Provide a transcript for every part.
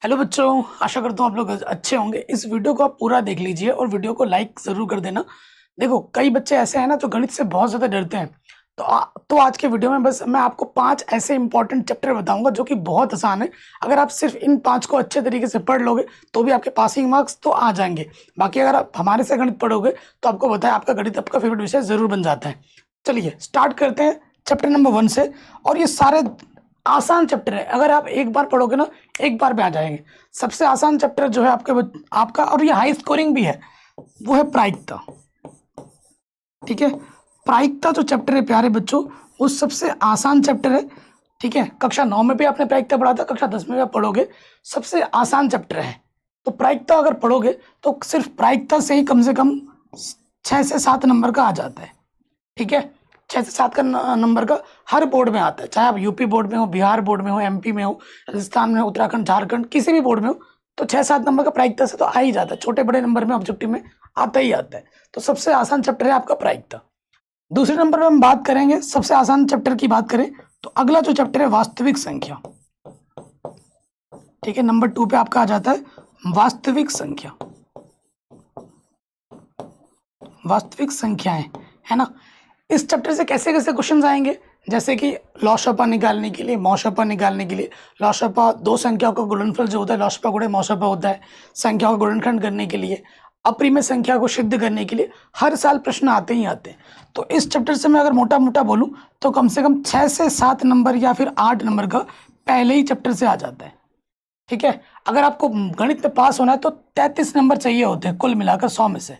Hello बच्चों, आशा करता हूँ आप लोग अच्छे होंगे। इस वीडियो को आप पूरा देख लीजिए और वीडियो को लाइक जरूर कर देना। देखो, कई बच्चे ऐसे हैं ना जो गणित से बहुत ज़्यादा डरते हैं। तो आज के वीडियो में बस मैं आपको 5 ऐसे इंपॉर्टेंट चैप्टर बताऊंगा जो कि बहुत आसान है। अगर आप सिर्फ इन 5 को अच्छे तरीके से पढ़ लोगे तो भी आपके पासिंग मार्क्स तो आ जाएंगे। बाकी अगर आप हमारे से गणित पढ़ोगे तो आपको बताया आपका गणित आपका फेवरेट विषय ज़रूर बन जाता है। चलिए स्टार्ट करते हैं चैप्टर नंबर 1 से। और ये सारे आसान चैप्टर है, अगर आप एक बार पढ़ोगे ना एक बार में आ जाएंगे। सबसे आसान चैप्टर जो है आपका और ये हाई स्कोरिंग भी है, वो है प्रायिकता। ठीक है, प्रायिकता जो चैप्टर है प्यारे बच्चों, वो सबसे आसान चैप्टर है। ठीक है, कक्षा 9 में भी आपने प्रायिकता पढ़ा था, कक्षा 10 में भी आप पढ़ोगे। सबसे आसान चैप्टर है। तो प्रायिकता अगर पढ़ोगे तो सिर्फ प्रायिकता से ही कम से कम 6 से 7 नंबर का आ जाता है। ठीक है, 6 से 7 का नंबर का हर बोर्ड में आता है, चाहे आप यूपी बोर्ड में हो, बिहार बोर्ड में हो, एमपी में हो, राजस्थान में हो, उत्तराखंड, झारखंड, किसी भी बोर्ड में हो, तो 6-7 नंबर का प्रायिकता से तो आ ही जाता है। छोटे बड़े नंबर में ऑब्जेक्टिव में आता ही आता है। तो सबसे आसान चैप्टर है आपका प्रायिकता। दूसरे नंबर पर हम बात करेंगे, सबसे आसान चैप्टर की बात करें तो अगला जो चैप्टर है वास्तविक संख्या। ठीक है, नंबर 2 पे आपका आ जाता है वास्तविक संख्या। वास्तविक संख्याएं, है ना। इस चैप्टर से कैसे कैसे क्वेश्चंस आएंगे, जैसे कि लॉशपा निकालने के लिए, मौशपा निकालने के लिए। लॉशपा दो संख्याओं का गुणनफल जो होता है, लॉशपा गुणे मौशपा होता है, संख्याओं का गुणनखंड करने के लिए, अपरिमेय संख्या को सिद्ध करने के लिए हर साल प्रश्न आते ही आते हैं। तो इस चैप्टर से मैं अगर मोटा मोटा बोलूं तो कम से कम 6 से 7 नंबर या फिर 8 नंबर का पहले ही चैप्टर से आ जाता है। ठीक है, अगर आपको गणित में पास होना है तो 33 नंबर चाहिए होते हैं कुल मिलाकर 100 में से।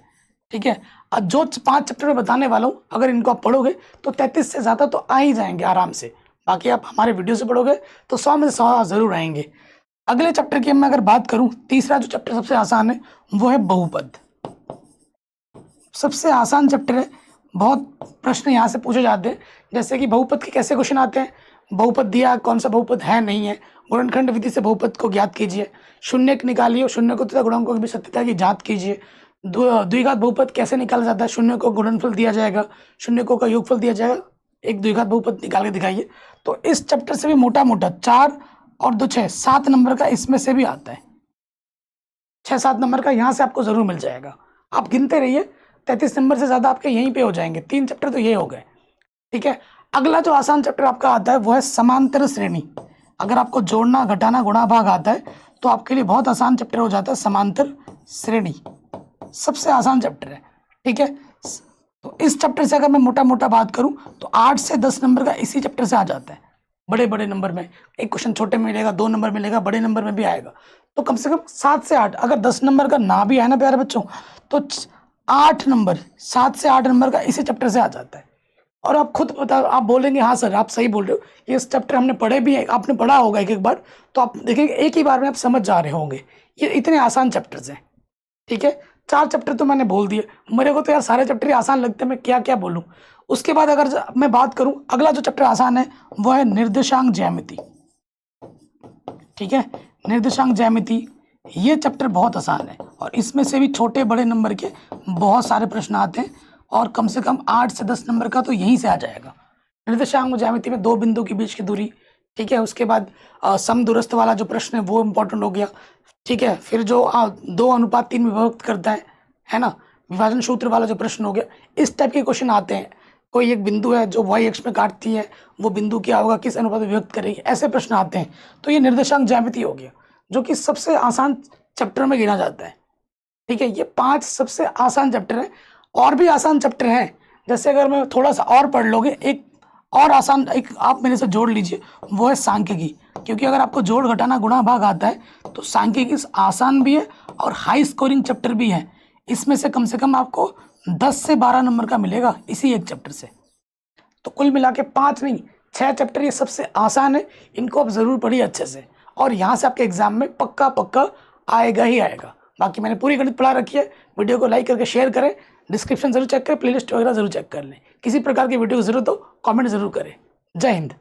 ठीक है, अब जो 5 चैप्टर में बताने वाला हूँ अगर इनको आप पढ़ोगे तो 33 से ज़्यादा तो आ ही जाएंगे आराम से। बाकी आप हमारे वीडियो से पढ़ोगे तो 100 में से 100 जरूर आएंगे। अगले चैप्टर की मैं अगर बात करूँ, तीसरा जो चैप्टर सबसे आसान है वो है बहुपद। सबसे आसान चैप्टर है। बहुत प्रश्न यहाँ से पूछे जाते हैं, जैसे कि बहुपद के कैसे क्वेश्चन आते हैं। बहुपद दिया, कौन सा बहुपद है नहीं है, गुणनखंड विधि से बहुपद को ज्ञात कीजिए, शून्य निकालिए, शून्य को तथा गुणांकों की भी सत्यता की जांच कीजिए, द्विघात बहुपद कैसे निकाला जाता है, शून्य को गुणनफल दिया जाएगा, शून्य को का योगफल दिया जाएगा, एक द्विघात बहुपद निकाल के दिखाइए। तो इस चैप्टर से भी मोटा मोटा 4 और 2 6 7 नंबर का इसमें से भी आता है। 6-7 नंबर का यहाँ से आपको जरूर मिल जाएगा। आप गिनते रहिए, 33 नंबर से ज़्यादा आपके यहीं पे हो जाएंगे। 3 चैप्टर तो ये हो गए। ठीक है, अगला जो आसान चैप्टर आपका आता है वो है समांतर श्रेणी। अगर आपको जोड़ना, घटाना, गुणा, भाग आता है तो आपके लिए बहुत आसान चैप्टर हो जाता है समांतर श्रेणी। सबसे आसान चैप्टर है। ठीक है, तो इस चैप्टर से अगर मैं मोटा मोटा बात करूं तो 8 से 10 नंबर का इसी चैप्टर से आ जाता है। बड़े बड़े नंबर में एक क्वेश्चन छोटे में मिलेगा, 2 नंबर मिलेगा, बड़े नंबर में भी आएगा। तो कम से कम 7 से 8, अगर 10 नंबर का ना भी आए ना प्यारे बच्चों, तो 8 नंबर, 7 से 8 नंबर का इसी चैप्टर से आ जाता है। और आप खुद बता, आप बोलेंगे हाँ सर आप सही बोल रहे हो, ये इस चैप्टर हमने पढ़े भी है, आपने पढ़ा होगा एक एक बार, तो आप देखेंगे एक ही बार में आप समझ जा रहे होंगे। ये इतने आसान चैप्टर्स हैं। ठीक है, 4 चैप्टर तो मैंने बोल दिए। मेरे को तो यार सारे चैप्टर ही आसान लगते हैं, मैं क्या क्या बोलूँ। उसके बाद अगर मैं बात करूँ, अगला जो चैप्टर आसान है वो है निर्देशांक ज्यामिति। ठीक है, निर्देशांक ज्यामिति ये चैप्टर बहुत आसान है और इसमें से भी छोटे बड़े नंबर के बहुत सारे प्रश्न आते हैं और कम से कम 8 से 10 नंबर का तो यहीं से आ जाएगा। निर्देशांक ज्यामिति में 2 बिंदु के बीच की दूरी। ठीक है, उसके बाद समदूरस्थ वाला जो प्रश्न है वो इम्पोर्टेंट हो गया। ठीक है, फिर जो 2:3 विभक्त करता है ना, विभाजन सूत्र वाला जो प्रश्न हो गया, इस टाइप के क्वेश्चन आते हैं। कोई एक बिंदु है जो y अक्ष में काटती है, वो बिंदु क्या होगा, किस अनुपात में विभक्त करेगी, ऐसे प्रश्न आते हैं। तो ये निर्देशांक ज्यामिति हो गया जो कि सबसे आसान चैप्टर में गिना जाता है। ठीक है, ये 5 सबसे आसान चैप्टर है। और भी आसान चैप्टर हैं, जैसे अगर मैं थोड़ा सा और पढ़ लोगे, एक और आसान एक आप मेरे से जोड़ लीजिए, वो है सांख्यिकी। क्योंकि अगर आपको जोड़, घटाना, गुणा, भाग आता है तो सांख्यिकी आसान भी है और हाई स्कोरिंग चैप्टर भी है। इसमें से कम आपको 10 से 12 नंबर का मिलेगा इसी एक चैप्टर से। तो कुल मिला के 5 नहीं 6 चैप्टर ये सबसे आसान है, इनको आप ज़रूर पढ़िए अच्छे से और यहाँ से आपके एग्जाम में पक्का पक्का आएगा ही आएगा। बाकी मैंने पूरी गणित पढ़ा रखी है। वीडियो को लाइक करके शेयर करें, डिस्क्रिप्शन जरूर चेक करें, प्लेलिस्ट वगैरह जरूर चेक कर लें। किसी प्रकार की वीडियो की जरूरत हो कमेंट जरूर करें। जय हिंद।